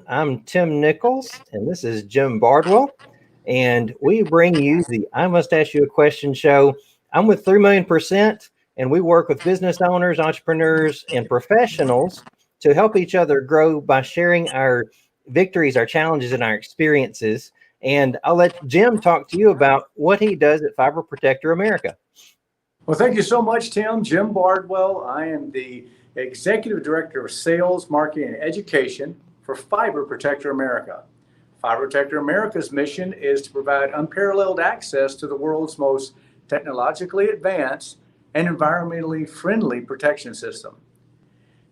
I'm Tim Nichols, and this is Jim Bardwell. And we bring you the I Must Ask You a Question show. I'm with 3 million%, and we work with business owners, entrepreneurs, and professionals to help each other grow by sharing our victories, our challenges, and our experiences. And I'll let Jim talk to you about what he does at Fiber Protector America. Well, thank you so much, Tim. Jim Bardwell. I am the Executive Director of Sales, Marketing, and Education for Fiber Protector America. Fiber Protector America's mission is to provide unparalleled access to the world's most technologically advanced and environmentally friendly protection system.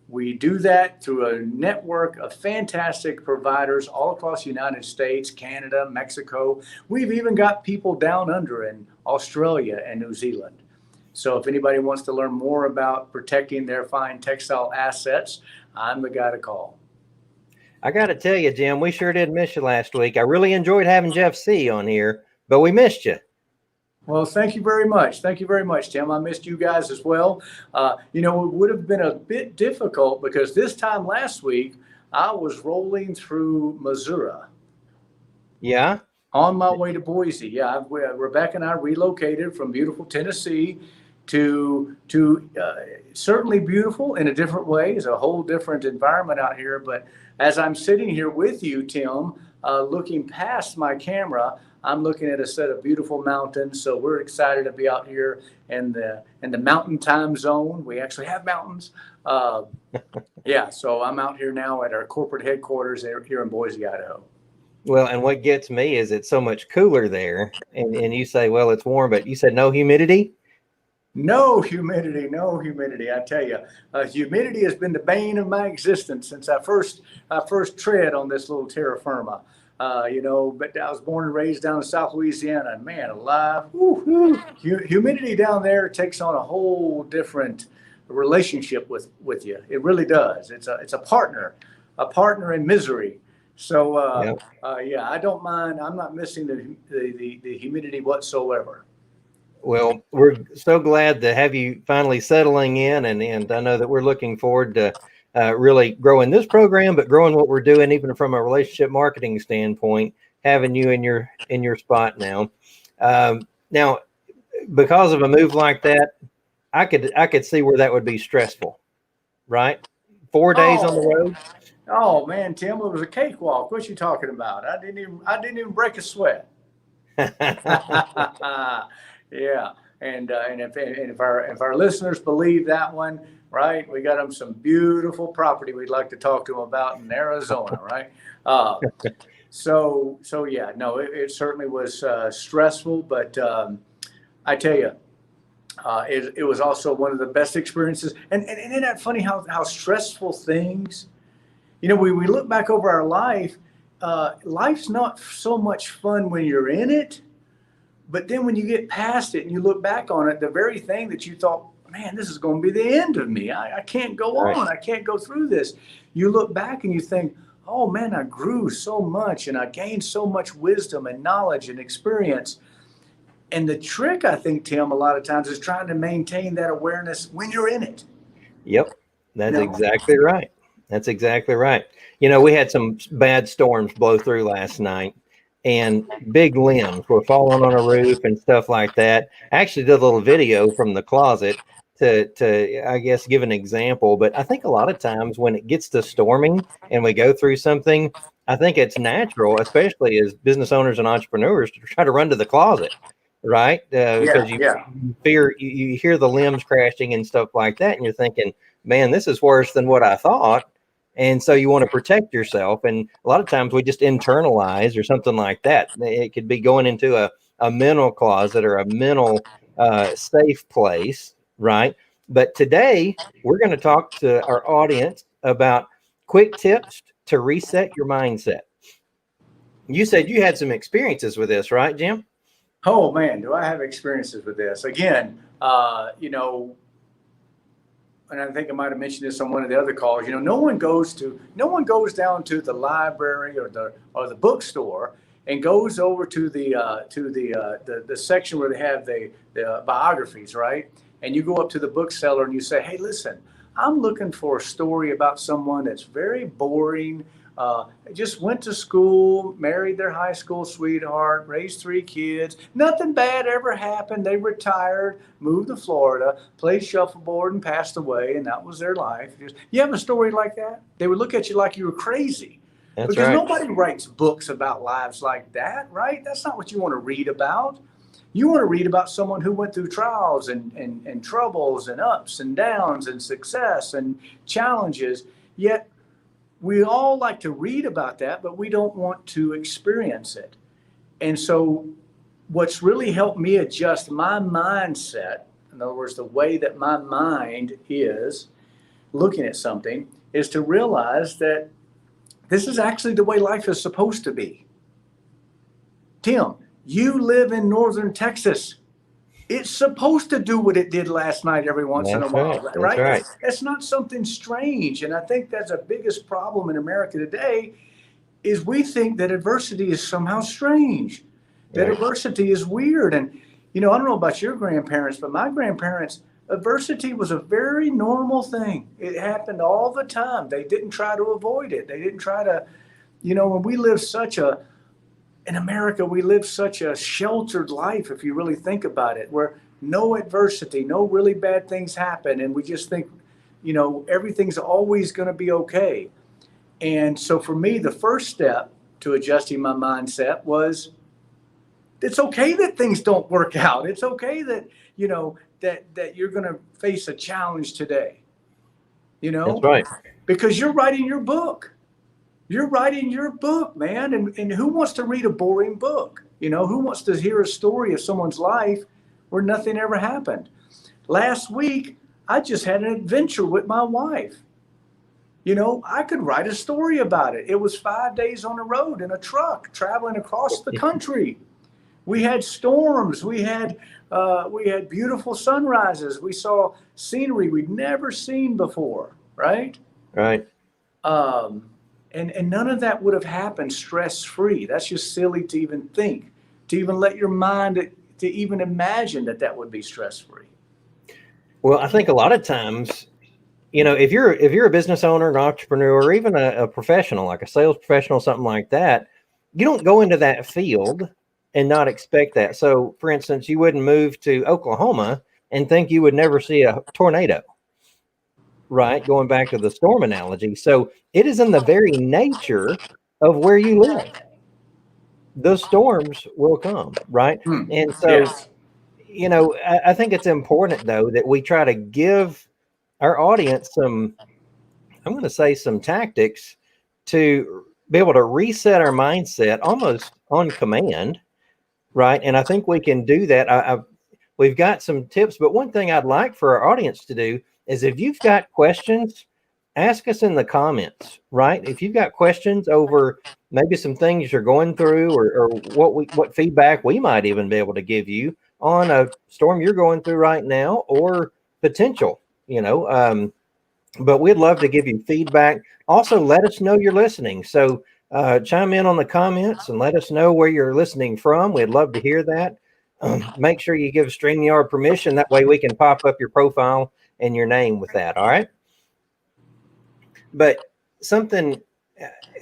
We do that through a network of fantastic providers all across the United States, Canada, Mexico. We've even got people down under in Australia and New Zealand. So if anybody wants to learn more about protecting their fine textile assets, I'm the guy to call. I got to tell you, Jim, we sure did miss you last week. I really enjoyed having Jeff C. on here, but we missed you. Well, thank you very much. Thank you very much, Tim. I missed you guys as well. It would have been a bit difficult because this time last week, I was rolling through Missouri. Yeah. On my way to Boise. Yeah, Rebecca and I relocated from beautiful Tennessee to certainly beautiful in a different way. It's a whole different environment out here. But as I'm sitting here with you, Tim, looking past my camera, I'm looking at a set of beautiful mountains. So we're excited to be out here in the mountain time zone. We actually have mountains. Yeah, so I'm out here now at our corporate headquarters here in Boise, Idaho. Well, and what gets me is it's so much cooler there. And you say, well, it's warm, but you said no humidity? No humidity, no humidity. I tell you, humidity has been the bane of my existence since I first tread on this little terra firma. But I was born and raised down in South Louisiana, and man alive, humidity down there takes on a whole different relationship with you. It really does. It's a partner in misery. So yeah, I don't mind. I'm not missing the humidity whatsoever. Well, we're so glad to have you finally settling in, and I know that we're looking forward to really growing this program, but growing what we're doing, even from a relationship marketing standpoint, having you in your spot now. Now, because of a move like that, I could see where that would be stressful, right? 4 days on the road. Oh man, Tim, it was a cakewalk. What you talking about? I didn't even break a sweat. Yeah, and if our listeners believe that one, right? We got them some beautiful property we'd like to talk to them about in Arizona, right? So yeah, no, it certainly was stressful, but I tell you, it was also one of the best experiences. And isn't that funny how stressful things, we look back over our life, life's not so much fun when you're in it, but then when you get past it and you look back on it, the very thing that you thought, man, this is going to be the end of me. I can't go on. I can't go through this. You look back and you think, oh man, I grew so much and I gained so much wisdom and knowledge and experience. And the trick, I think, Tim, a lot of times is trying to maintain that awareness when you're in it. Yep, that's exactly right. That's exactly right. We had some bad storms blow through last night, and big limbs were falling on a roof and stuff like that. I actually did a little video from the closet to I guess give an example. But I think a lot of times when it gets to storming and we go through something, I think it's natural, especially as business owners and entrepreneurs, to try to run to the closet, right? Because you fear, you hear the limbs crashing and stuff like that, and you're thinking, man, this is worse than what I thought. And so you want to protect yourself. And a lot of times we just internalize or something like that. It could be going into a mental closet or a mental safe place, right? But today we're going to talk to our audience about quick tips to reset your mindset. You said you had some experiences with this, right, Jim? Oh man, do I have experiences with this? Again, and I think I might have mentioned this on one of the other calls. No one goes down to the library or the bookstore and goes over to the section where they have the biographies, right? And you go up to the bookseller and you say, hey, listen, I'm looking for a story about someone that's very boring, just went to school, married their high school sweetheart, raised 3 kids. Nothing bad ever happened. They retired, moved to Florida, played shuffleboard, and passed away, and that was their life. You have a story like that? They would look at you like you were crazy. That's because right. nobody writes books about lives like that, right? That's not what you want to read about. You want to read about someone who went through trials and troubles and ups and downs and success and challenges. Yet we all like to read about that, but we don't want to experience it. And so what's really helped me adjust my mindset, in other words, the way that my mind is looking at something, is to realize that this is actually the way life is supposed to be. Tim, you live in northern Texas. It's supposed to do what it did last night every once in a while, That's right? right. That's not something strange. And I think that's the biggest problem in America today is we think that adversity is somehow strange, that adversity is weird. And, I don't know about your grandparents, but my grandparents, adversity was a very normal thing. It happened all the time. They didn't try to avoid it. They didn't try to, when we live in America, we live such a sheltered life, if you really think about it, where no adversity, no really bad things happen. And we just think, everything's always going to be okay. And so for me, the first step to adjusting my mindset was it's okay that things don't work out. It's okay that, that you're going to face a challenge today, That's right. because you're writing your book. You're writing your book, man. And who wants to read a boring book? Who wants to hear a story of someone's life where nothing ever happened? Last week, I just had an adventure with my wife. I could write a story about it. It was 5 days on the road in a truck traveling across the country. We had storms. We had beautiful sunrises. We saw scenery we'd never seen before, right? Right. And none of that would have happened stress-free. That's just silly to even think, to even let your mind, to even imagine that would be stress-free. Well, I think a lot of times, if you're a business owner, an entrepreneur, or even a professional, like a sales professional, something like that, you don't go into that field and not expect that. So, for instance, you wouldn't move to Oklahoma and think you would never see a tornado. Right, going back to the storm analogy. So it is in the very nature of where you live. Those storms will come, right? And so, Yes. I think it's important, though, that we try to give our audience some tactics to be able to reset our mindset almost on command, right? And I think we can do that. We've got some tips, but one thing I'd like for our audience to do is if you've got questions, ask us in the comments, right? If you've got questions over maybe some things you're going through or what feedback we might even be able to give you on a storm you're going through right now or potential, but we'd love to give you feedback. Also, let us know you're listening. So chime in on the comments and let us know where you're listening from. We'd love to hear that. Make sure you give StreamYard permission. That way we can pop up your profile and your name with that. All right. But something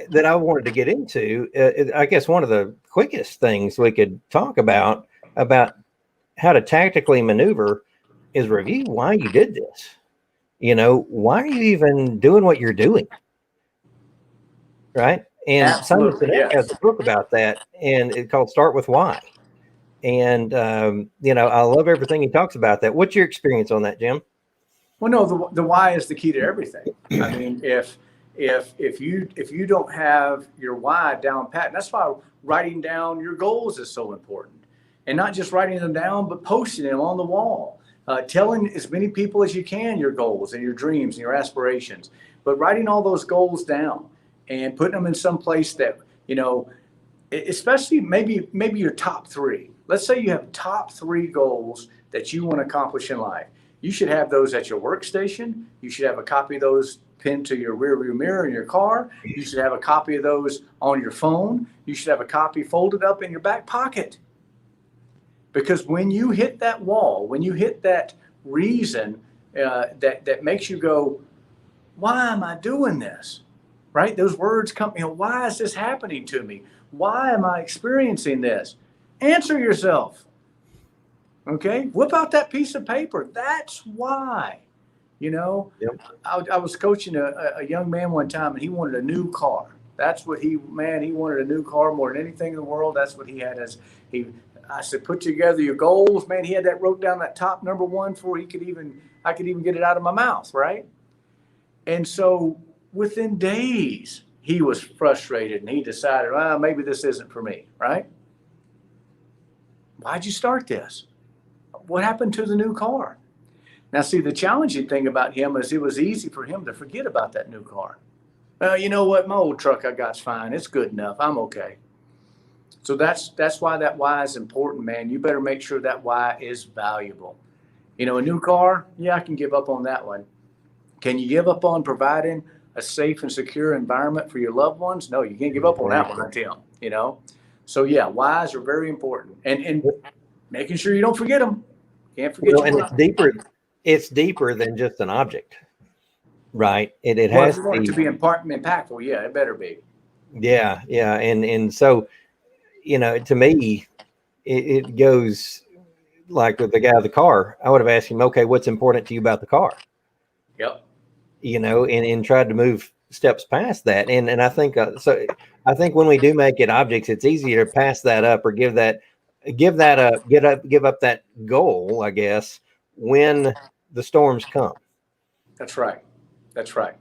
that I wanted to get into, I guess one of the quickest things we could talk about how to tactically maneuver is review why you did this. Why are you even doing what you're doing? Right. And Simon Sinek has a book about that, and it's called Start With Why. And, I love everything he talks about that. What's your experience on that, Jim? Well, no, the why is the key to everything. I mean, if you don't have your why down pat, and that's why writing down your goals is so important, and not just writing them down, but posting them on the wall, telling as many people as you can your goals and your dreams and your aspirations, but writing all those goals down and putting them in some place that, especially maybe your top 3. Let's say you have top 3 goals that you want to accomplish in life. You should have those at your workstation. You should have a copy of those pinned to your rearview mirror in your car. You should have a copy of those on your phone. You should have a copy folded up in your back pocket. Because when you hit that wall, when you hit that reason that makes you go, why am I doing this? right? Those words come, why is this happening to me? Why am I experiencing this? Answer yourself. Okay. Whip out that piece of paper. That's why. You know, Yep. I was coaching a young man one time, and he wanted a new car. That's what he wanted a new car more than anything in the world. That's what he had as he. I said, put together your goals, man. He had that wrote down, that top number one, before I could even get it out of my mouth, right? And so within days, he was frustrated, and he decided, well, maybe this isn't for me, right? Why'd you start this? What happened to the new car? Now, see, the challenging thing about him is it was easy for him to forget about that new car. You know what? My old truck I got's fine. It's good enough. I'm okay. So that's why that why is important, man. You better make sure that why is valuable. A new car, yeah, I can give up on that one. Can you give up on providing a safe and secure environment for your loved ones? No, you can't give up on that one, Tim. So yeah, whys are very important, and making sure you don't forget them. Can't forget. And it's deeper. It's deeper than just an object, right? It Well, has if you want it to be impactful, yeah, it better be. Yeah, and so to me, it goes like with the guy of the car. I would have asked him, okay, what's important to you about the car? Yep. And tried to move steps past that. And I think so. I think when we do make it objects, it's easier to pass that up or give up that goal, I guess, when the storms come. That's right. That's right.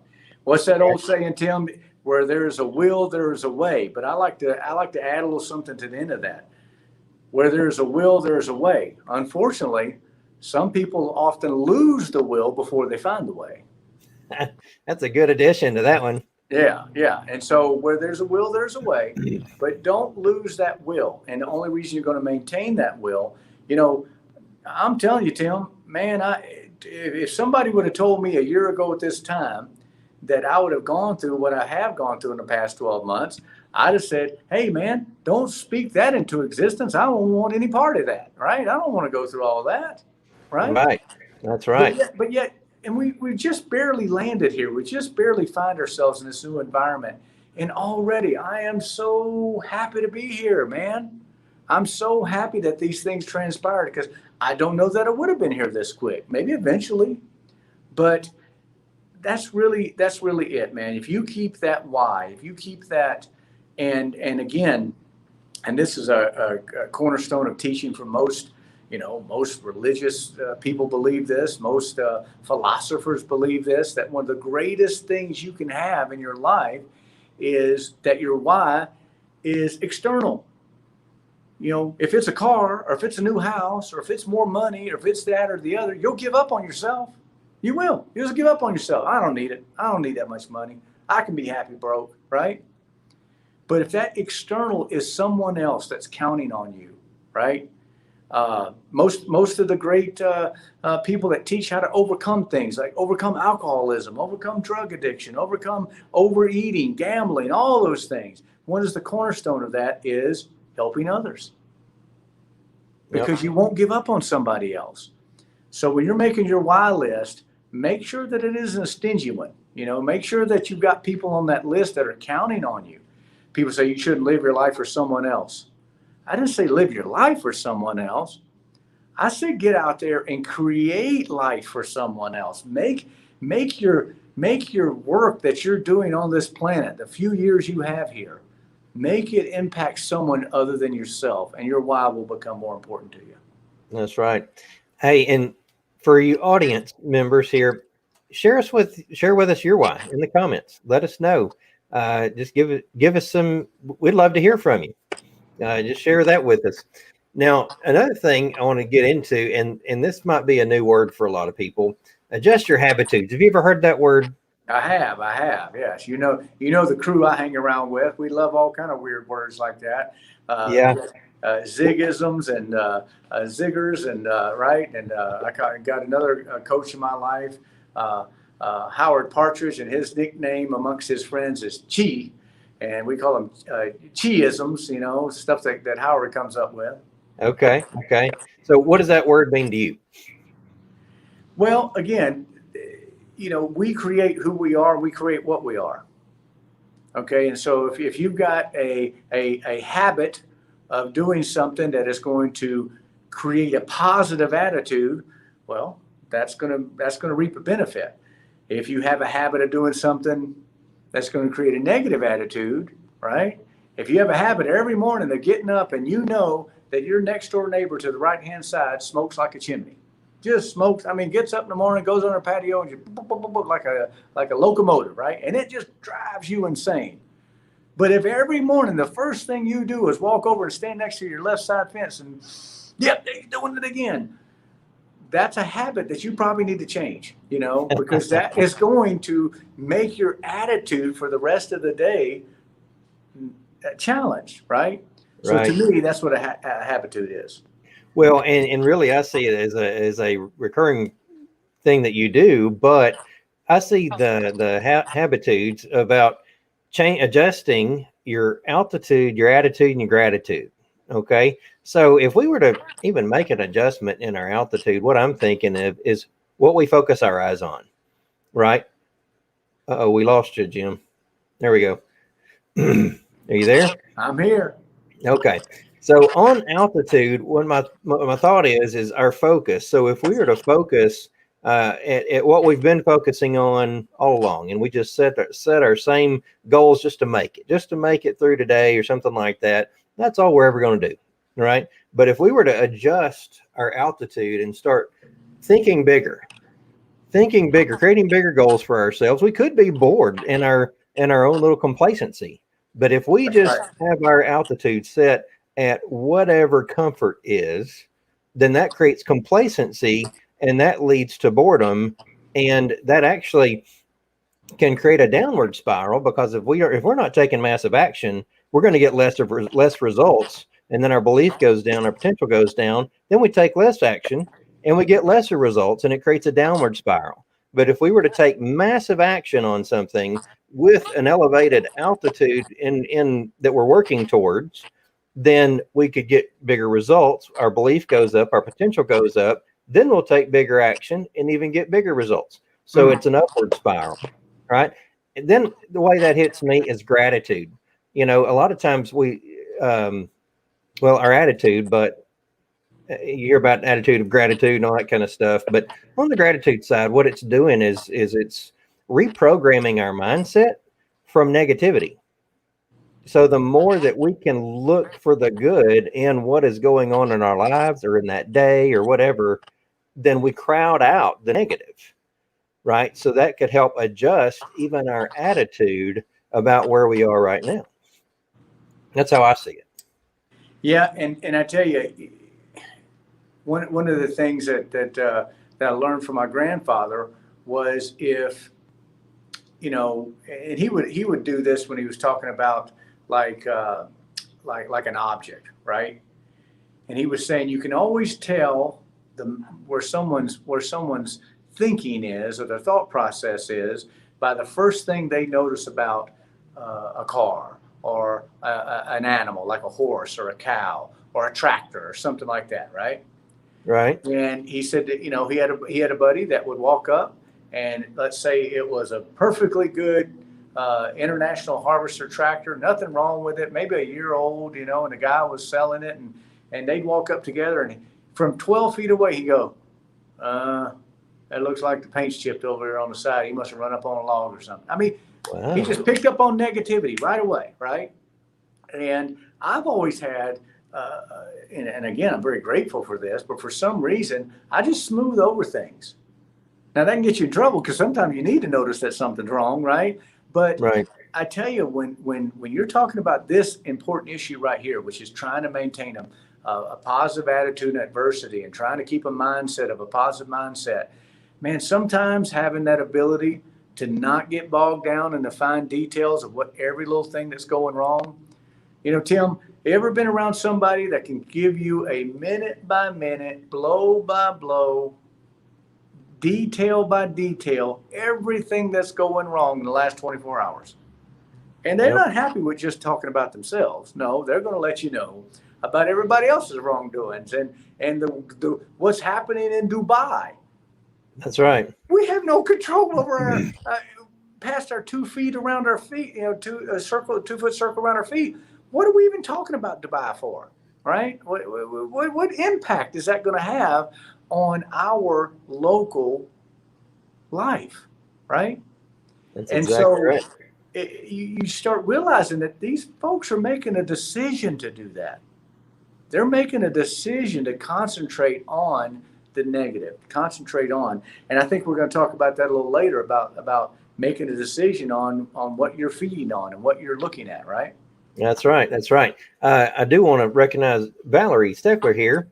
What's that old saying, Tim? Where there's a will, there's a way. But I like to add a little something to the end of that. Where there's a will, there's a way. Unfortunately, some people often lose the will before they find the way. That's a good addition to that one. Yeah. And so where there's a will, there's a way, but don't lose that will. And the only reason you're going to maintain that will, I'm telling you, Tim, man, if somebody would have told me a year ago at this time that I would have gone through what I have gone through in the past 12 months, I'd have said, hey, man, don't speak that into existence. I don't want any part of that, right? I don't want to go through all that, right? Right. That's right. But yet, and we just barely landed here. We just barely find ourselves in this new environment. And already I am so happy to be here, man. I'm so happy that these things transpired, because I don't know that I would have been here this quick. Maybe eventually, but that's really it, man. If you keep that why, if you keep that, and again, and this is a cornerstone of teaching for most, most religious people believe this. Most philosophers believe this, that one of the greatest things you can have in your life is that your why is external. If it's a car, or if it's a new house, or if it's more money, or if it's that or the other, you'll give up on yourself. You will. You'll just give up on yourself. I don't need it. I don't need that much money. I can be happy broke, right? But if that external is someone else that's counting on you, right? Most of the great people that teach how to overcome things, like overcome alcoholism, overcome drug addiction, overcome overeating, gambling, all those things. What is the cornerstone of that is helping others, because you won't give up on somebody else. So when you're making your why list, make sure that it isn't a stingy one. Make sure that you've got people on that list that are counting on you. People say you shouldn't live your life for someone else. I didn't say live your life for someone else. I said get out there and create life for someone else. Make your work that you're doing on this planet, the few years you have here, make it impact someone other than yourself, and your why will become more important to you. That's right. Hey, and for you audience members here, share with us your why in the comments. Let us know. Just give us some. We'd love to hear from you. Just share that with us. Now, another thing I want to get into, and this might be a new word for a lot of people, adjust your habitudes. Have you ever heard that word? I have. Yes. The crew I hang around with, we love all kind of weird words like that. Zigisms and ziggers, and right. And I got another coach in my life, Howard Partridge, and his nickname amongst his friends is Chi, and we call them Chi-isms, stuff that Howard comes up with. Okay. So what does that word mean to you? Well, again, we create who we are, we create what we are. Okay. And so if you've got a habit of doing something that is going to create a positive attitude, well, that's going to reap a benefit. If you have a habit of doing something that's going to create a negative attitude, right? If you have a habit every morning of getting up and you know that your next door neighbor to the right hand side smokes like a chimney, just smokes. I mean, gets up in the morning, goes on her patio, and just like a locomotive, right? And it just drives you insane. But if every morning the first thing you do is walk over and stand next to your left side fence and, yep, they're doing it again, that's a habit that you probably need to change, because that is going to make your attitude for the rest of the day challenged, right? So Right. to me, that's what a habitude is. Well, and really, I see it as a recurring thing that you do, but I see the habitudes about adjusting your altitude, your attitude, and your gratitude. Okay, so if we were to even make an adjustment in our altitude, what I'm thinking of is what we focus our eyes on. Right? Oh, we lost you, Jim. There we go. Are you there? I'm here. Okay. So on altitude, what my thought is our focus. So if we were to focus at what we've been focusing on all along, and we just set our same goals just to make it through today or something like that, that's all we're ever going to do, right? But if we were to adjust our altitude and start thinking bigger, creating bigger goals for ourselves, we could be bored in our own little complacency. But if we just have our altitude set at whatever comfort is, then that creates complacency and that leads to boredom. And that actually can create a downward spiral, because if we're not taking massive action, we're going to get less results. And then our belief goes down, our potential goes down. Then we take less action and we get lesser results, and it creates a downward spiral. But if we were to take massive action on something with an elevated altitude in that we're working towards, then we could get bigger results. Our belief goes up, our potential goes up. Then we'll take bigger action and even get bigger results. So it's an upward spiral, right? And then the way that hits me is gratitude. A lot of times our attitude, but you hear about attitude of gratitude and all that kind of stuff. But on the gratitude side, what it's doing is it's reprogramming our mindset from negativity. So the more that we can look for the good in what is going on in our lives or in that day or whatever, then we crowd out the negative, right? So that could help adjust even our attitude about where we are right now. That's how I see it. Yeah, and I tell you, one of the things that I learned from my grandfather was, if and he would do this when he was talking about like an object, right? And he was saying you can always tell where someone's thinking is, or their thought process is, by the first thing they notice about a car or an animal like a horse or a cow or a tractor or something like that, right? Right. And he said that he had a buddy that would walk up, and let's say it was a perfectly good International Harvester tractor, nothing wrong with it, maybe a year old, and the guy was selling it, and they'd walk up together, and from 12 feet away he'd go, that looks like the paint's chipped over here on the side. He must have run up on a log or something. I mean, wow. He just picked up on negativity right away, right? And I've always had, and again, I'm very grateful for this, but for some reason, I just smooth over things. Now, that can get you in trouble, because sometimes you need to notice that something's wrong, right? But right. I tell you, when you're talking about this important issue right here, which is trying to maintain a positive attitude in adversity and trying to keep a mindset of a positive mindset, man, sometimes having that ability to not get bogged down in the fine details of what every little thing that's going wrong. Tim, ever been around somebody that can give you a minute by minute, blow by blow, detail by detail, everything that's going wrong in the last 24 hours? And they're not happy with just talking about themselves. No, they're going to let you know about everybody else's wrongdoings and the what's happening in Dubai. That's right. We have no control over past our 2 feet around our feet, a 2-foot circle around our feet, what are we even talking about Dubai for? Right? What impact is that going to have on our local life? Right? That's And exactly so right. you start realizing that these folks are making a decision to do that. They're making a decision to concentrate on the negative, concentrate on, and I think we're going to talk about that a little later about making a decision on what you're feeding on and what you're looking at, right? That's right. That's right. I do want to recognize Valerie Steckler here.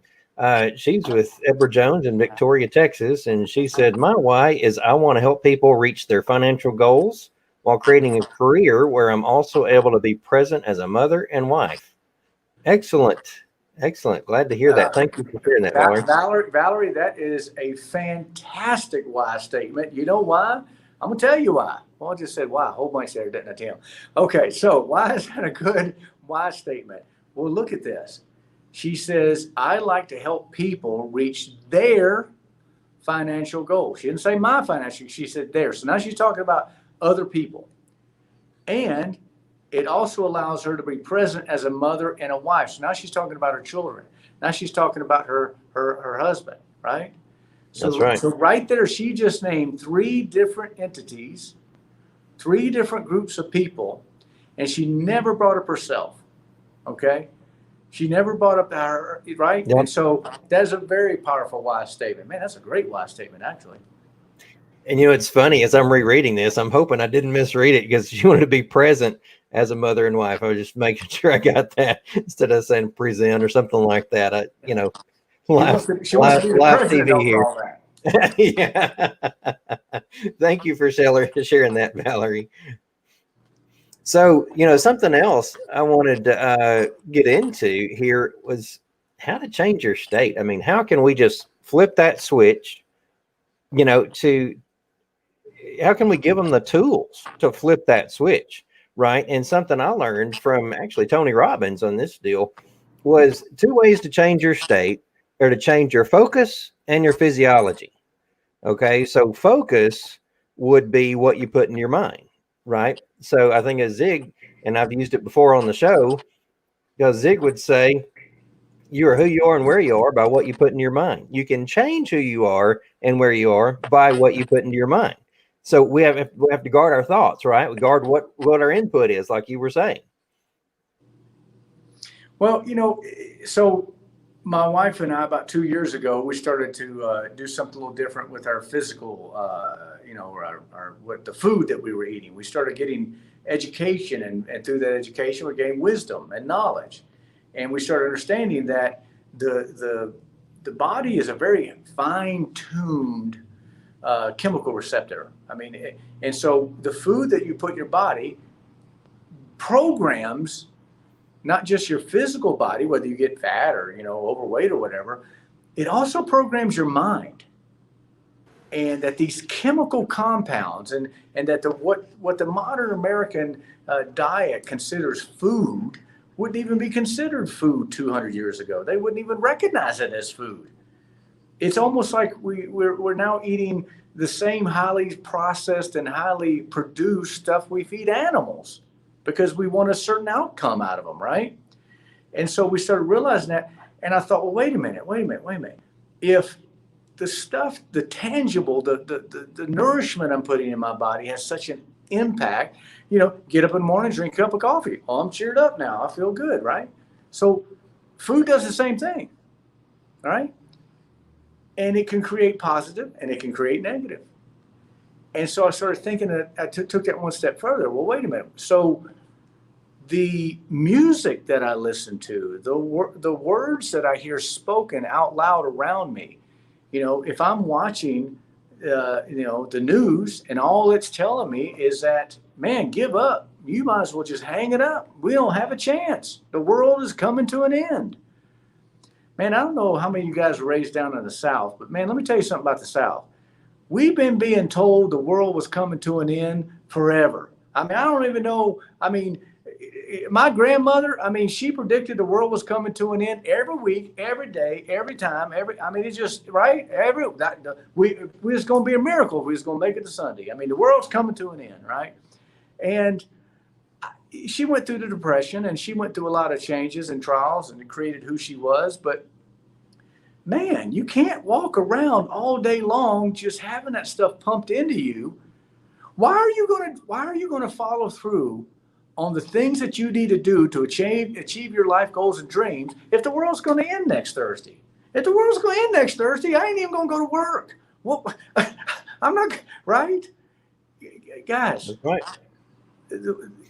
She's with Edward Jones in Victoria, Texas, and she said, "My why is I want to help people reach their financial goals while creating a career where I'm also able to be present as a mother and wife." Excellent. Excellent. Glad to hear that. Thank you for sharing that, Valerie. Valerie, that is a fantastic why statement. You know why? I'm going to tell you why. Well, I just said why a whole bunch there, didn't I, Tim? Okay, so why is that a good why statement? Well, look at this. She says, I like to help people reach their financial goals. She didn't say my financial, she said theirs. So now she's talking about other people. And it also allows her to be present as a mother and a wife. So now she's talking about her children. Now she's talking about her husband, right? So, That's right. So right there, she just named 3 different entities, 3 different groups of people, and she never brought up herself. Okay? She never brought up her, right? Yep. And so that's a very powerful why statement. Man, that's a great why statement, actually. And it's funny, as I'm rereading this, I'm hoping I didn't misread it because she wanted to be present as a mother and wife. I was just making sure I got that instead of saying present or something like that. Live TV here. All that. Yeah. Thank you for sharing that, Valerie. So, something else I wanted to get into here was how to change your state. I mean, how can we just flip that switch, how can we give them the tools to flip that switch, right? And something I learned from actually Tony Robbins on this deal was 2 ways to change your state or to change your focus and your physiology. Okay, so focus would be what you put in your mind, right? So I think a Zig, and I've used it before on the show, because Zig would say, you are who you are and where you are by what you put in your mind. You can change who you are and where you are by what you put into your mind. So we have to guard our thoughts, right? We guard what our input is, like you were saying. Well, so my wife and I, about 2 years ago, we started to do something a little different with our physical, what the food that we were eating. We started getting education, and through that education, we gained wisdom and knowledge, and we started understanding that the body is a very fine-tuned chemical receptor. I mean, and so the food that you put in your body programs not just your physical body, whether you get fat or overweight or whatever. It also programs your mind, and that these chemical compounds and that what the modern American diet considers food wouldn't even be considered food 200 years ago. They wouldn't even recognize it as food. It's almost like we're now eating the same highly processed and highly produced stuff we feed animals because we want a certain outcome out of them, right? And so we started realizing that, and I thought, well, wait a minute. If the stuff, the tangible, the nourishment I'm putting in my body has such an impact, get up in the morning, drink a cup of coffee. Oh, I'm cheered up now. I feel good, right? So food does the same thing, all right? And it can create positive and it can create negative. And so I started thinking that I took that one step further. Well, wait a minute. So the music that I listen to, the words that I hear spoken out loud around me, if I'm watching, the news and all it's telling me is that, man, give up. You might as well just hang it up. We don't have a chance. The world is coming to an end. Man, I don't know how many of you guys were raised down in the South, but man, let me tell you something about the South. We've been being told the world was coming to an end forever. I mean, I don't even know. I mean, my grandmother, I mean, she predicted the world was coming to an end every week, every day, every time, I mean, it's just, right? We was going to be a miracle if we was going to make it to Sunday. I mean, the world's coming to an end, right? And she went through the depression, and she went through a lot of changes and trials, and it created who she was. But man, you can't walk around all day long just having that stuff pumped into you. Why are you going to follow through on the things that you need to do to achieve your life goals and dreams if the world's going to end next Thursday? If the world's going to end next Thursday, I ain't even going to go to work. Well, I'm not, right? Guys, That's right.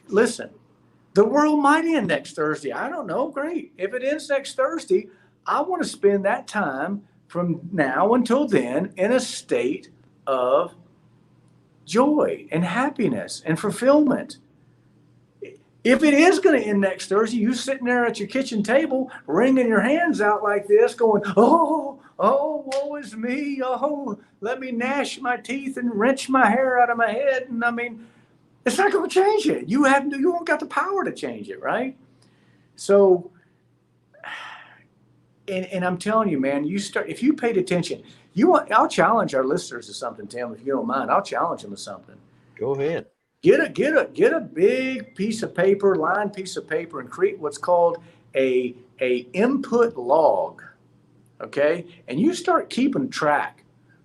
Listen, the world might end next Thursday. I don't know. Great. If it ends next Thursday, I want to spend that time from now until then in a state of joy and happiness and fulfillment. If it is going to end next Thursday, you sitting there at your kitchen table, wringing your hands out like this, going, oh, woe is me. Oh, let me gnash my teeth and wrench my hair out of my head. And I mean, it's not going to change it. You won't got the power to change it, right? So, and I'm telling you, man, if you paid attention, I'll challenge our listeners to something, Tim, if you don't mind. I'll challenge them to something. Go ahead. Get a big piece of paper, lined piece of paper, and create what's called a input log. Okay? And you start keeping track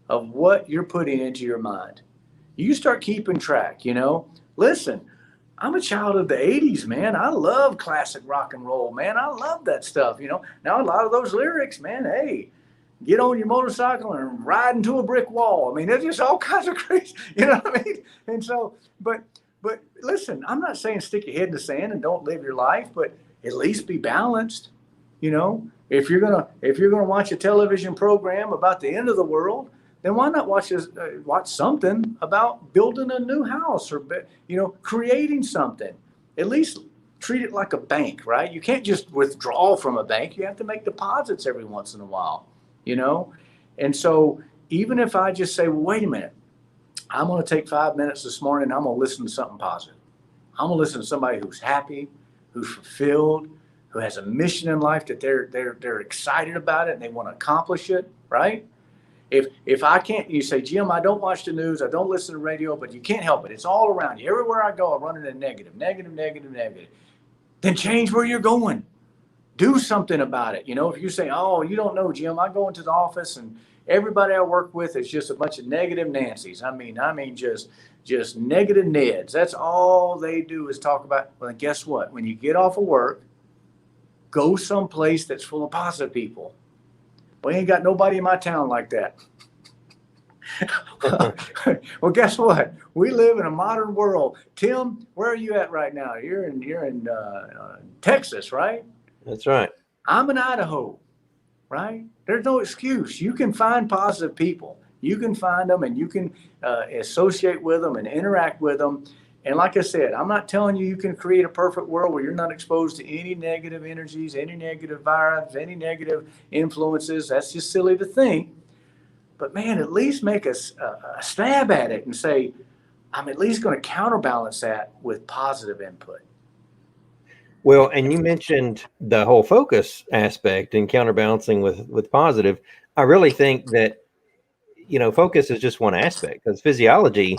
of what you're putting into your mind. You start keeping track, Listen, I'm a child of the 80s, man. I love classic rock and roll, man. I love that stuff, Now, a lot of those lyrics, man, hey, get on your motorcycle and ride into a brick wall. I mean, there's just all kinds of crazy, you know what I mean? And so, but listen, I'm not saying stick your head in the sand and don't live your life, but at least be balanced. If you're gonna watch a television program about the end of the world, then why not watch something about building a new house or, creating something? At least treat it like a bank, right? You can't just withdraw from a bank. You have to make deposits every once in a while, And so even if I just say, well, wait a minute, I'm going to take 5 minutes this morning and I'm going to listen to something positive. I'm going to listen to somebody who's happy, who's fulfilled, who has a mission in life that they're excited about it and they want to accomplish it, right? If I can't, you say, Jim, I don't watch the news, I don't listen to radio, but you can't help it. It's all around you. Everywhere I go, I run into negative. Then change where you're going. Do something about it. If you say, oh, you don't know, Jim, I go into the office and everybody I work with is just a bunch of negative Nancys. I mean, just negative Neds. That's all they do is talk about. Well, then guess what? When you get off of work, go someplace that's full of positive people. We ain't got nobody in my town like that. Well, guess what? We live in a modern world. Tim, where are you at right now? You're in Texas, right? That's right. I'm in Idaho, right? There's no excuse. You can find positive people. You can find them and you can associate with them and interact with them. And like I said, I'm not telling you can create a perfect world where you're not exposed to any negative energies, any negative vibes, any negative influences. That's just silly to think. But man, at least make a stab at it and say, I'm at least going to counterbalance that with positive input. Well, and you mentioned the whole focus aspect and counterbalancing with positive. I really think that, focus is just one aspect because physiology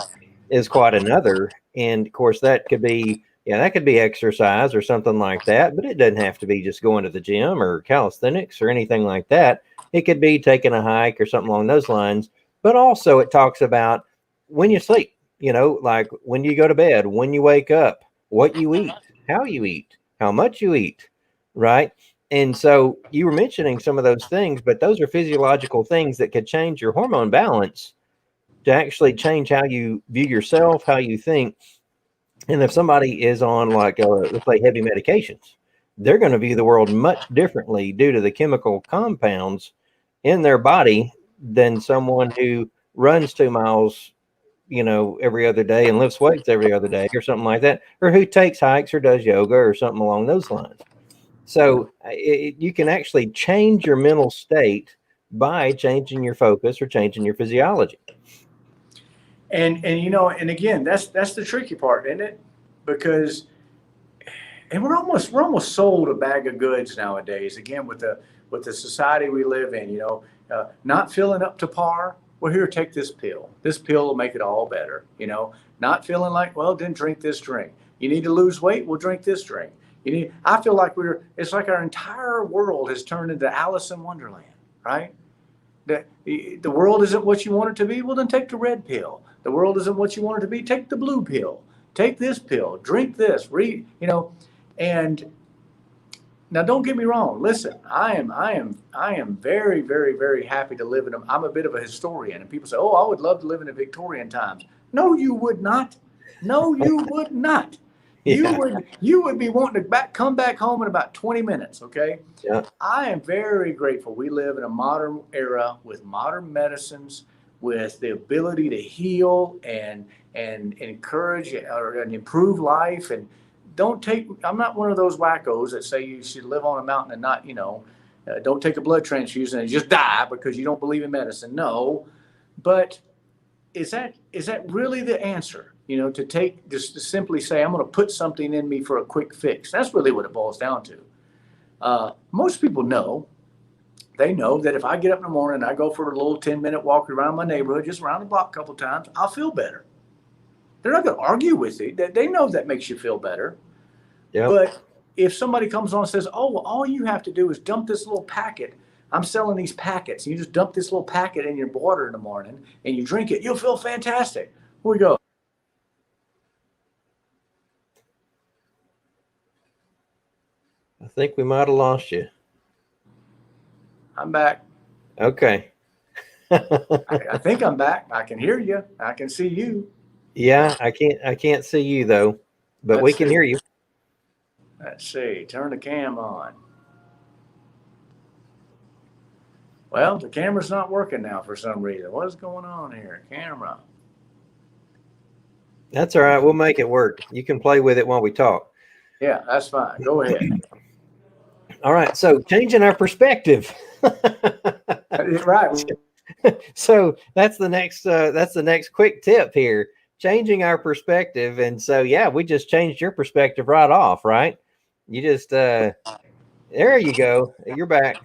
is quite another. And of course, that could be exercise or something like that, but it doesn't have to be just going to the gym or calisthenics or anything like that. It could be taking a hike or something along those lines. But also it talks about when you sleep, like when you go to bed, when you wake up, what you eat, how you eat, how much you eat, right? And so you were mentioning some of those things, but those are physiological things that could change your hormone balance to actually change how you view yourself, how you think. And if somebody is on let's say heavy medications, they're going to view the world much differently due to the chemical compounds in their body than someone who runs 2 miles, every other day and lifts weights every other day or something like that, or who takes hikes or does yoga or something along those lines. So you can actually change your mental state by changing your focus or changing your physiology. And again, that's the tricky part, isn't it? Because And we're almost sold a bag of goods nowadays. Again, with the society we live in, not feeling up to par. Well, here, take this pill. This pill will make it all better. Not feeling like, well, then drink this drink. You need to lose weight? Well, drink this drink. I feel like it's like our entire world has turned into Alice in Wonderland, right? The world isn't what you want it to be. Well, then take the red pill. The world isn't what you want it to be. Take the blue pill. Take this pill. Drink this. Read. And now, don't get me wrong. Listen, I am very, very, very happy to live in them. I'm a bit of a historian, and people say, "Oh, I would love to live in the Victorian times." No, you would not. No, you would not. Yeah. You would be wanting to come back home in about 20 minutes. Okay. Yeah. I am very grateful. We live in a modern era with modern medicines, with the ability to heal and encourage and improve life. And I'm not one of those wackos that say you should live on a mountain and not, don't take a blood transfusion and just die because you don't believe in medicine. No, but is that really the answer? To simply say, I'm going to put something in me for a quick fix. That's really what it boils down to. Most people know. They know that if I get up in the morning and I go for a little 10-minute walk around my neighborhood, just around the block a couple of times, I'll feel better. They're not going to argue with you. They know that makes you feel better. Yep. But if somebody comes on and says, "Oh, well, all you have to do is dump this little packet. I'm selling these packets. You just dump this little packet in your water in the morning and you drink it. You'll feel fantastic." Here we go. I think we might have lost you. I'm back. Okay. I think I'm back. I can hear you. I can see you. Yeah, I can't see you though, but we can hear you. Let's see. Turn the cam on. Well, the camera's not working now for some reason. What is going on here? Camera. That's all right. We'll make it work. You can play with it while we talk. Yeah, that's fine. Go ahead. All right. So changing our perspective. Right. So that's the next quick tip here. Changing our perspective. And so, yeah, we just changed your perspective right off, right? You just, there you go. You're back.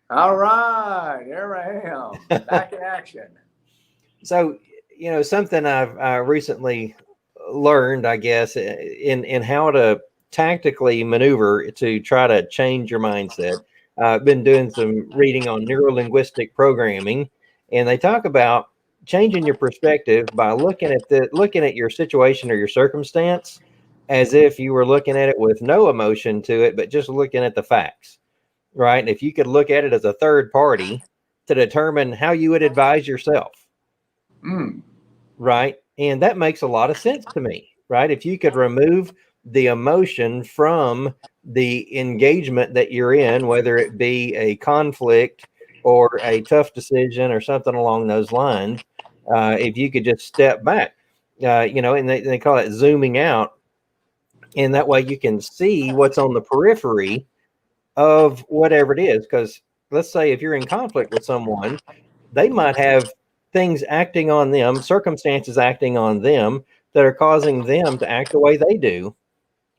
All right. There I am. Back in action. So, something I've recently learned, I guess, in how to tactically maneuver to try to change your mindset. I've been doing some reading on neuro-linguistic programming, and they talk about changing your perspective by looking at your situation or your circumstance as if you were looking at it with no emotion to it, but just looking at the facts, right? And if you could look at it as a third party to determine how you would advise yourself, right? And that makes a lot of sense to me, right? If you could remove the emotion from the engagement that you're in, whether it be a conflict or a tough decision or something along those lines, if you could just step back, and they call it zooming out. And that way you can see what's on the periphery of whatever it is. Because let's say if you're in conflict with someone, they might have things acting on them, circumstances acting on them that are causing them to act the way they do.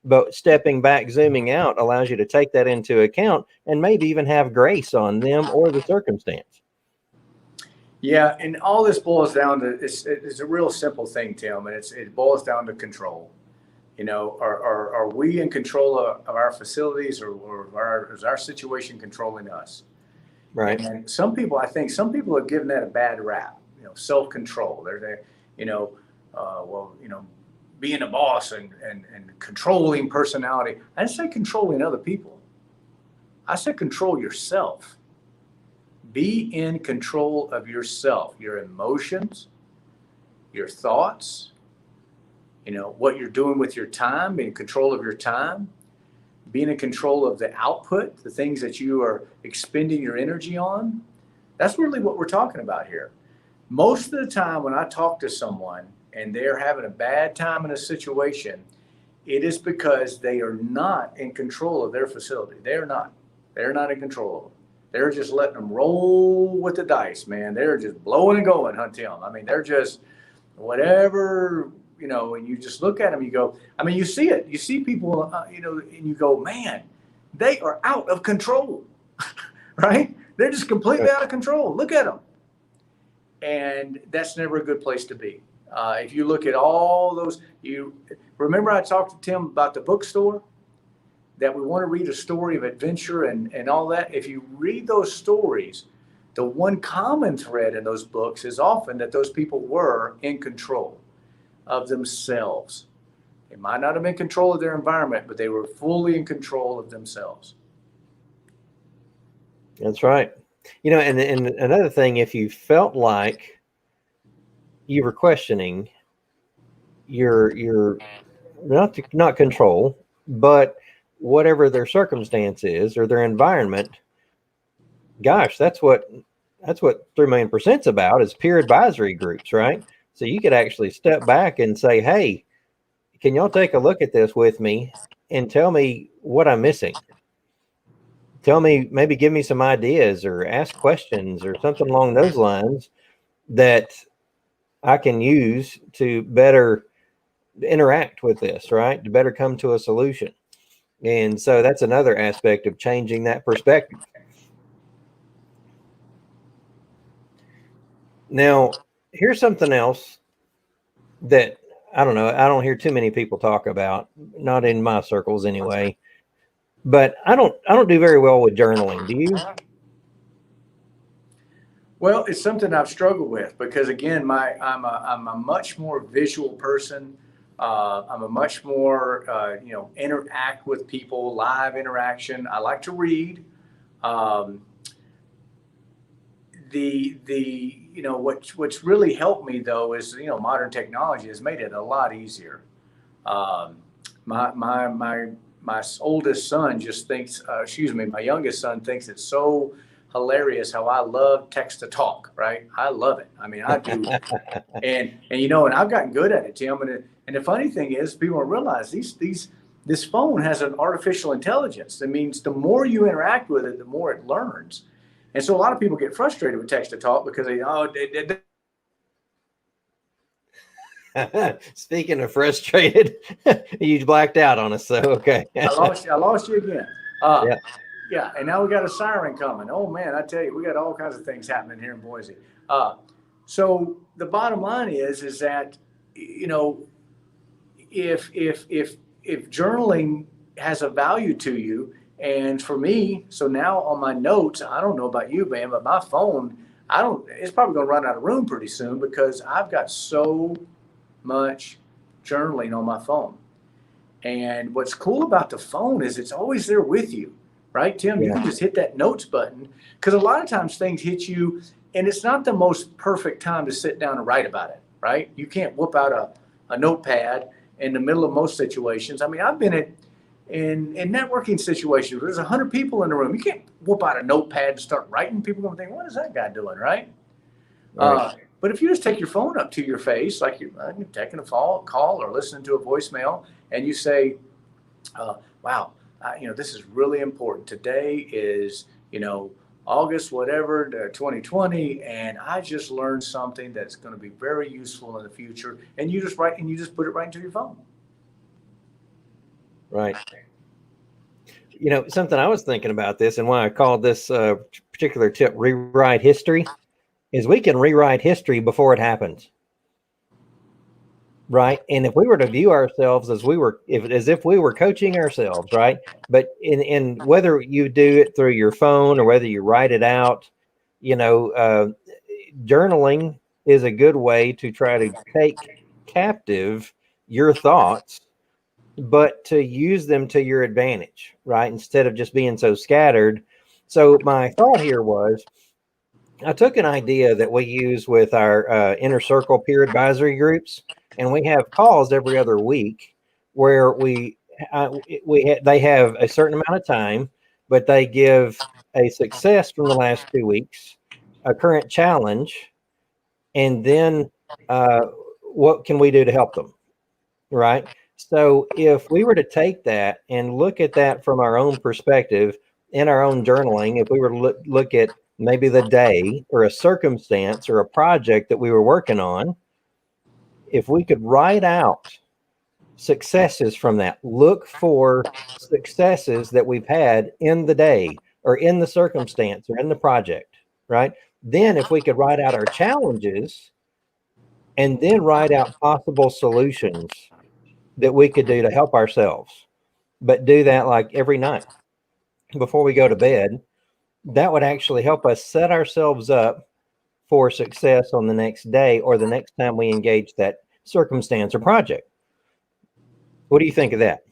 But stepping back, zooming out allows you to take that into account and maybe even have grace on them or the circumstance. Yeah, and all this boils down to it's a real simple thing, Tim, and it boils down to control. Are we in control of our facilities, or is our situation controlling us? Right. And I think some people are giving that a bad rap. Self-control. They're being a boss and controlling personality. I didn't say controlling other people. I said control yourself. Be in control of yourself, your emotions, your thoughts, what you're doing with your time, being in control of your time, being in control of the output, the things that you are expending your energy on. That's really what we're talking about here. Most of the time when I talk to someone and they're having a bad time in a situation, it is because they are not in control of their facility. They're not in control of them. They're just letting them roll with the dice, man. They're just blowing and going, huh, Tim? I mean, they're just whatever, and you just look at them, you go, I mean, you see it. You see people, and you go, man, they are out of control, right? They're just completely out of control. Look at them. And that's never a good place to be. If you look at all those, you remember I talked to Tim about the bookstore, that we want to read a story of adventure and all that. If you read those stories, the one common thread in those books is often that those people were in control of themselves. They might not have been in control of their environment, but they were fully in control of themselves. That's right. And another thing, if you felt like you were questioning your not control, but whatever their circumstance is or their environment, gosh, that's what 3 million%'s about, is peer advisory groups, right? So you could actually step back and say, hey, can y'all take a look at this with me and tell me what I'm missing? Tell me, maybe give me some ideas or ask questions or something along those lines that I can use to better interact with this, right? To better come to a solution. And so that's another aspect of changing that perspective. Now, here's something else that I don't know, I don't hear too many people talk about, not in my circles anyway. But I don't do very well with journaling. Do you? Well, it's something I've struggled with because, again, I'm a much more visual person. I'm a much more interact with people, live interaction. I like to read. What's really helped me though is modern technology has made it a lot easier. My oldest son just thinks, my youngest son thinks it's so hilarious how I love text to talk, right? I love it. I mean, I do. and I've gotten good at it, Tim. And the funny thing is, people don't realize this phone has an artificial intelligence. That means the more you interact with it, the more it learns. And so a lot of people get frustrated with text to talk because Speaking of frustrated, you blacked out on us. So, okay. I lost you again. Yeah. Yeah. And now we got a siren coming. Oh man, I tell you, we got all kinds of things happening here in Boise. So the bottom line is that, if journaling has a value to you, and for me, so now on my notes, I don't know about you, man, but my phone, it's probably going to run out of room pretty soon because I've got so much journaling on my phone. And what's cool about the phone is it's always there with you, right, Tim? Yeah. You can just hit that notes button because a lot of times things hit you and it's not the most perfect time to sit down and write about it, right? You can't whip out a notepad in the middle of most situations. I mean, I've been in networking situations where there's 100 people in the room. You can't whip out a notepad and start writing. People are going to think, what is that guy doing, right? But if you just take your phone up to your face, like you're taking a call or listening to a voicemail, and you say, wow, this is really important. Today is, August, whatever, 2020, and I just learned something that's going to be very useful in the future. And you just write and you just put it right into your phone. Right. Something I was thinking about this and why I called this particular tip rewrite history is we can rewrite history before it happens. Right. And if we were to view ourselves as if we were coaching ourselves, right. But in whether you do it through your phone or whether you write it out, journaling is a good way to try to take captive your thoughts, but to use them to your advantage, right? Instead of just being so scattered. So my thought here was, I took an idea that we use with our inner circle peer advisory groups, and we have calls every other week where they have a certain amount of time, but they give a success from the last 2 weeks, a current challenge, and then what can we do to help them, right? So if we were to take that and look at that from our own perspective in our own journaling, if we were to look at maybe the day or a circumstance or a project that we were working on, if we could write out successes from that, look for successes that we've had in the day or in the circumstance or in the project, right? Then if we could write out our challenges and then write out possible solutions that we could do to help ourselves, but do that like every night before we go to bed, that would actually help us set ourselves up for success on the next day or the next time we engage that circumstance or project. What do you think of that?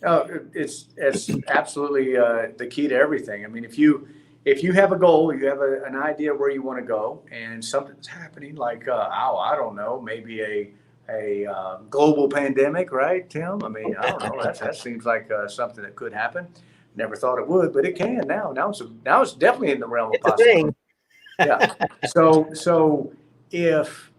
Oh, it's absolutely the key to everything. I mean, if you have a goal, you have an idea where you want to go, and something's happening, like I don't know, maybe a global pandemic, right, Tim? I mean, I don't know. That seems like something that could happen. Never thought it would, but it can now. Now it's definitely in the realm of It's a possibility. thing. Yeah. So if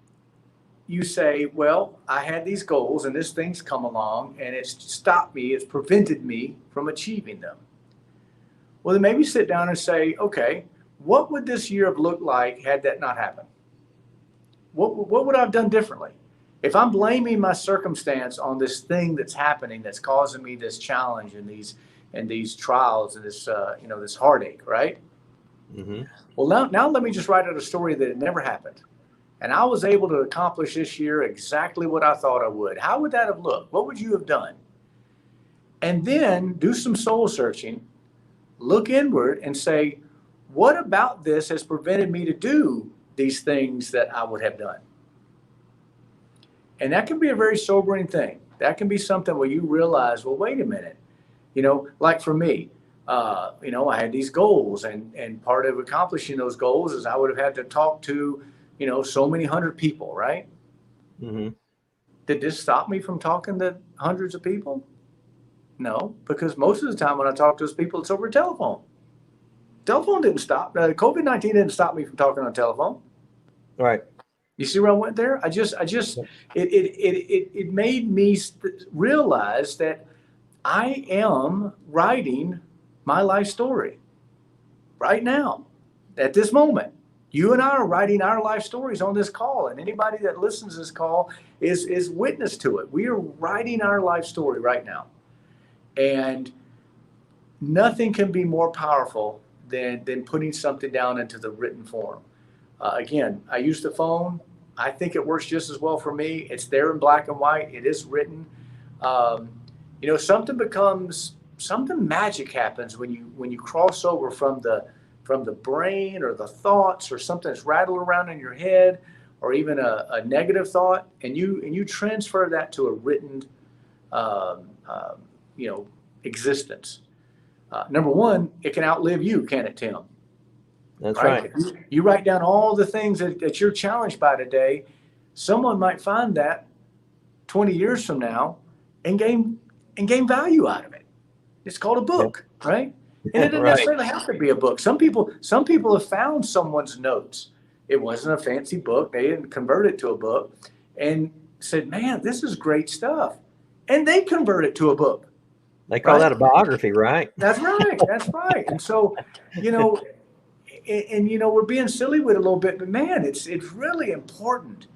you say, well, I had these goals and this thing's come along and it's stopped me, it's prevented me from achieving them. Well, then maybe sit down and say, okay, what would this year have looked like had that not happened? What would I have done differently? If I'm blaming my circumstance on this thing that's happening, that's causing me this challenge and these trials and this this heartache, right? Mm-hmm. Well, now let me just write out a story that it never happened. And I was able to accomplish this year exactly what I thought I would. How would that have looked? What would you have done? And then do some soul searching, look inward and say, what about this has prevented me to do these things that I would have done? And that can be a very sobering thing. That can be something where you realize, well, wait a minute. Like for me, I had these goals, and part of accomplishing those goals is I would have had to talk to, so many 100 people, right? Mm-hmm. Did this stop me from talking to hundreds of people? No, because most of the time when I talk to those people, it's over telephone. Telephone didn't stop. COVID-19 didn't stop me from talking on telephone. Right. You see where I went there? It made me realize that I am writing my life story right now, at this moment. You and I are writing our life stories on this call, and anybody that listens to this call is witness to it. We are writing our life story right now. And nothing can be more powerful than putting something down into the written form. Again, I use the phone. I think it works just as well for me. It's there in black and white. It is written. Something magic happens when you cross over from the brain or the thoughts or something that's rattled around in your head or even a negative thought, and you transfer that to a written existence. Number one, it can outlive you, can it, Tim? That's right. You write down all the things that you're challenged by today. Someone might find that 20 years from now and gain value out of it. It's called a book, right? And it doesn't necessarily have to be a book. Some people have found someone's notes. It wasn't a fancy book. They didn't convert it to a book and said, man, this is great stuff. And they convert it to a book. They call that a biography, right? That's right. That's right. And so, we're being silly with it a little bit, but man, it's really important.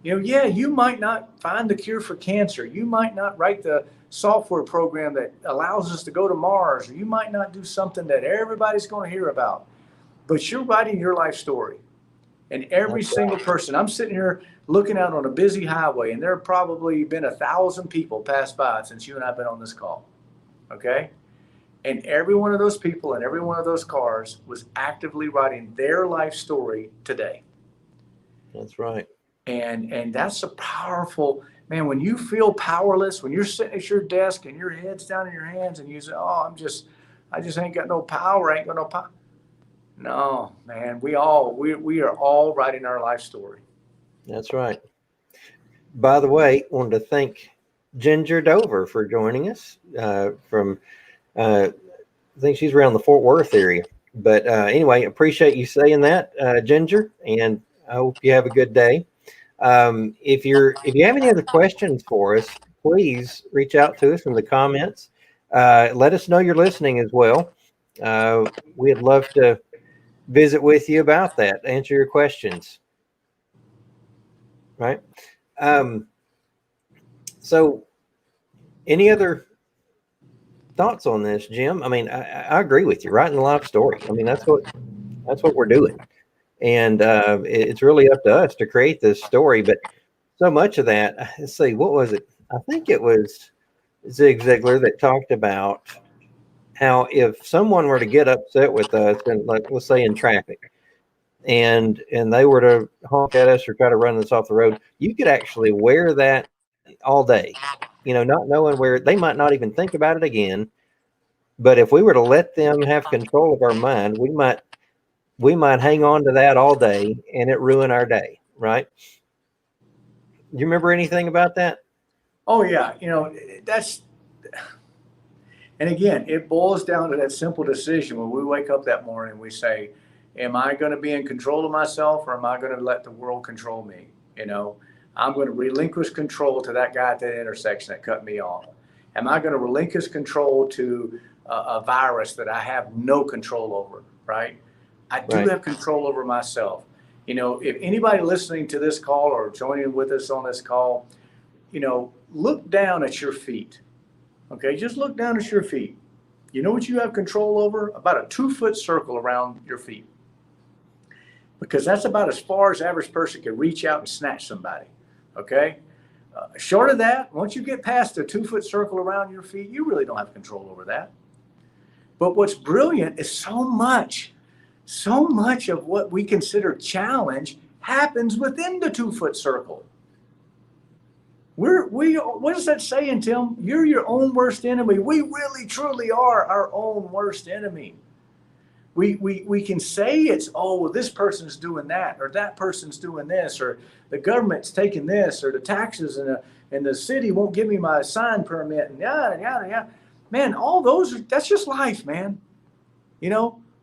You might not find the cure for cancer. You might not write the software program that allows us to go to Mars, or you might not do something that everybody's going to hear about, but you're writing your life story. And every single person, I'm sitting here looking out on a busy highway, and there have probably been 1,000 people pass by since you and I have been on this call. Okay? And every one of those people and every one of those cars was actively writing their life story today. That's right. And that's a powerful, man, when you feel powerless, when you're sitting at your desk and your head's down in your hands and you say, oh, I just ain't got no power, ain't got no power. No, man, we are all writing our life story. That's right. By the way, wanted to thank Ginger Dover for joining us from, I think she's around the Fort Worth area. But anyway, appreciate you saying that, Ginger, and I hope you have a good day. If you have any other questions for us, please reach out to us in the comments. Let us know you're listening as well. We'd love to visit with you about that, answer your questions. Right. Um, so any other thoughts on this, Jim? I mean, I agree with you. Writing a life story. I mean, that's what we're doing, and it's really up to us to create this story. But so much of that, let's see, what was it? I think it was Zig Ziglar that talked about how if someone were to get upset with us, and like let's say in traffic, and they were to honk at us or try to run us off the road, you could actually wear that all day, not knowing where they might not even think about it again. But if we were to let them have control of our mind, we might hang on to that all day and it ruin our day, right? Do you remember anything about that? Oh yeah, that's, and again, it boils down to that simple decision when we wake up that morning, we say, am I going to be in control of myself, or am I going to let the world control me? I'm going to relinquish control to that guy at that intersection that cut me off. Am I going to relinquish control to a virus that I have no control over, right? I do Right. have control over myself. If anybody listening to this call or joining with us on this call, look down at your feet. Okay, just look down at your feet. You know what you have control over? About a 2-foot circle around your feet. Because that's about as far as the average person can reach out and snatch somebody. Okay? Short of that, once you get past the 2-foot circle around your feet, you really don't have control over that. But what's brilliant is so much of what we consider challenge happens within the 2-foot circle. What is that saying, Tim? You're your own worst enemy. We really, truly are our own worst enemy. We can say it's, oh, well, this person's doing that, or that person's doing this, or the government's taking this, or the taxes and the city won't give me my sign permit, and yada, yada, yada. Man, all those, that's just life, man.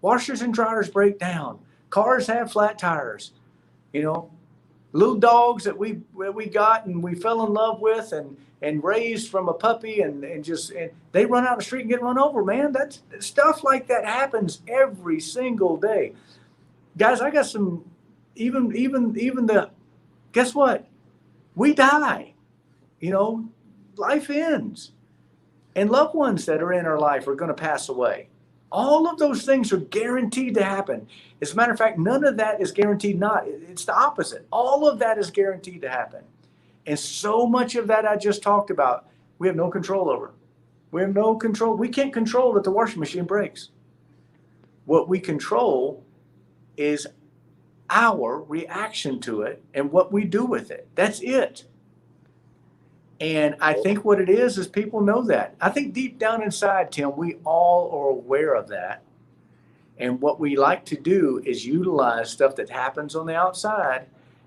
Washers and dryers break down. Cars have flat tires. Little dogs that we got and we fell in love with and raised from a puppy and they run out the street and get run over, man. That's stuff like that happens every single day. Guys, I got some, even the, guess what? We die, life ends, and loved ones that are in our life are going to pass away. All of those things are guaranteed to happen. As a matter of fact, none of that is guaranteed not. It's the opposite. All of that is guaranteed to happen. And so much of that I just talked about, we have no control over. We have no control. We can't control that the washing machine breaks. What we control is our reaction to it and what we do with it. That's it. And I think what it is people know that. I think deep down inside, Tim, we all are aware of that. And what we like to do is utilize stuff that happens on the outside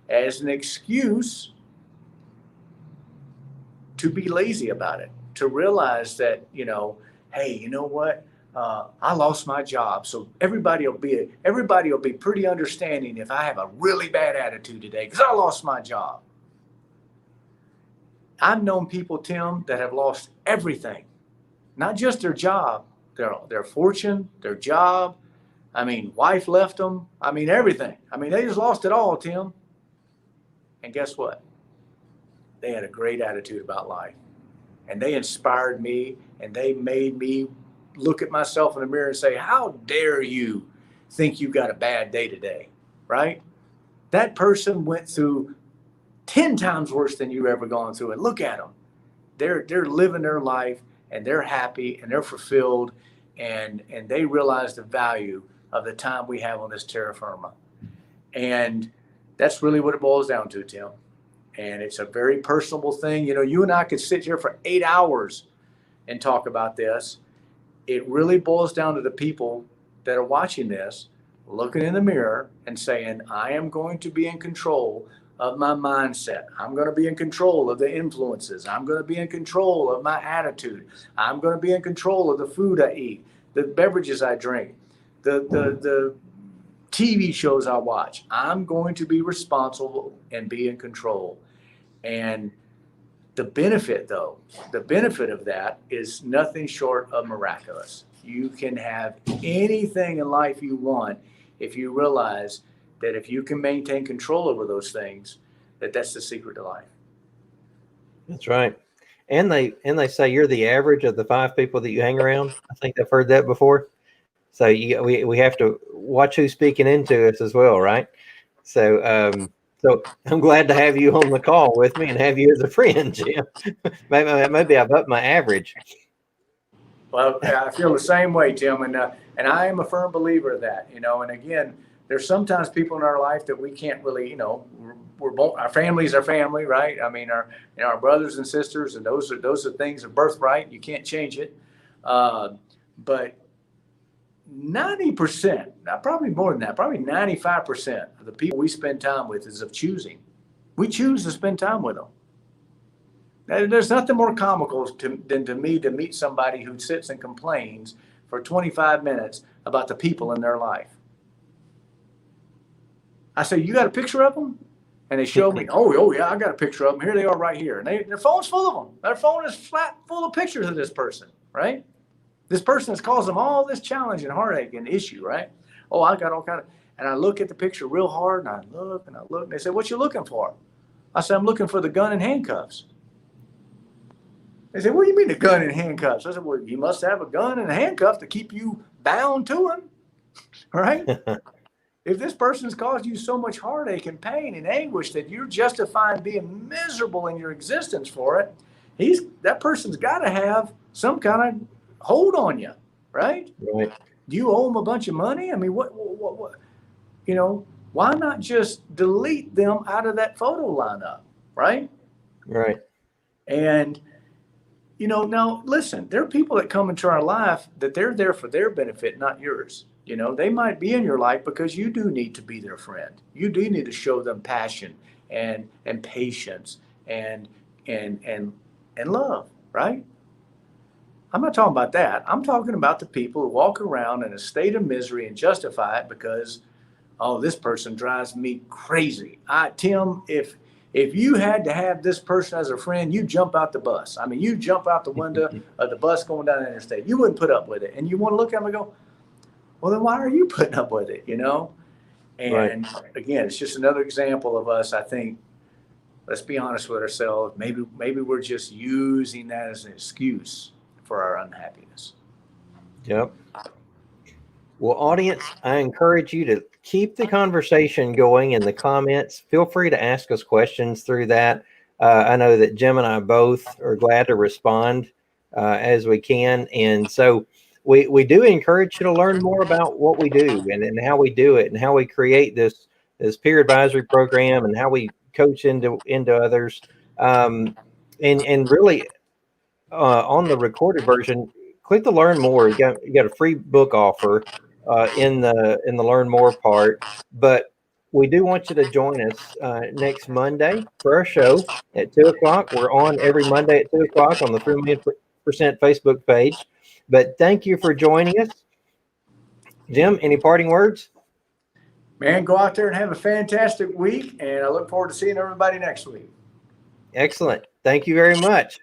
as an excuse to be lazy about it, to realize that, hey, you know what? I lost my job. So everybody will be pretty understanding if I have a really bad attitude today because I lost my job. I've known people, Tim, that have lost everything, not just their job, their fortune, their job. I mean, wife left them. I mean, everything. I mean, they just lost it all, Tim. And guess what? They had a great attitude about life. And they inspired me, and they made me look at myself in the mirror and say, how dare you think you got a bad day today, right? That person went through 10 times worse than you've ever gone through. And look at them. They're living their life, and they're happy, and they're fulfilled, and they realize the value of the time we have on this terra firma. And that's really what it boils down to, Tim. And it's a very personable thing. You and I could sit here for 8 hours and talk about this. It really boils down to the people that are watching this, looking in the mirror and saying, I am going to be in control of my mindset. I'm going to be in control of the influences. I'm going to be in control of my attitude. I'm going to be in control of the food I eat, the beverages I drink, the TV shows I watch. I'm going to be responsible and be in control. And the benefit of that is nothing short of miraculous. You can have anything in life you want if you realize that if you can maintain control over those things, that's the secret to life. That's right. And they say you're the average of the 5 people that you hang around. I think I've heard that before. So we have to watch who's speaking into us as well, right? So so I'm glad to have you on the call with me and have you as a friend, Jim. maybe I've upped my average. Well, I feel the same way, Tim, and I am a firm believer of that. And again, there's sometimes people in our life that we can't really, we're both, our family's our family, right? I mean, our brothers and sisters, and those are things of birthright. You can't change it. But 90%, probably more than that, probably 95% of the people we spend time with is of choosing. We choose to spend time with them. There's nothing more comical than to me to meet somebody who sits and complains for 25 minutes about the people in their life. I say, you got a picture of them? And they show me, oh yeah, I got a picture of them. Here they are right here. And their phone's full of them. Their phone is flat full of pictures of this person, right? This person has caused them all this challenge and heartache and issue, right? Oh, I got all kind of, and I look at the picture real hard, and I look, and they say, what you looking for? I said, I'm looking for the gun and handcuffs. They said, what do you mean the gun and handcuffs? I said, well, you must have a gun and a handcuff to keep you bound to him, right? If this person's caused you so much heartache and pain and anguish that you're justifying being miserable in your existence for it, that person's got to have some kind of hold on you, right? Right. Do you owe them a bunch of money? I mean, what? Why not just delete them out of that photo lineup, right? Right. And now listen, there are people that come into our life that they're there for their benefit, not yours. They might be in your life because you do need to be their friend. You do need to show them passion and patience and love, right? I'm not talking about that. I'm talking about the people who walk around in a state of misery and justify it because, oh, this person drives me crazy. Tim, if you had to have this person as a friend, you jump out the bus. I mean, you jump out the window of the bus going down the interstate. You wouldn't put up with it. And you want to look at them and go, well, then why are you putting up with it, And Right. Again, it's just another example of us, I think, let's be honest with ourselves. Maybe we're just using that as an excuse for our unhappiness. Yep. Well, audience, I encourage you to keep the conversation going in the comments. Feel free to ask us questions through that. I know that Jim and I both are glad to respond as we can. And so we do encourage you to learn more about what we do and how we do it and how we create this peer advisory program and how we coach into others. And really on the recorded version, click the learn more. You got a free book offer in the learn more part, but we do want you to join us next Monday for our show at 2:00. We're on every Monday at 2:00 on the 3,000,000% Facebook page. But thank you for joining us. Jim, any parting words? Man, go out there and have a fantastic week, and I look forward to seeing everybody next week. Excellent. Thank you very much.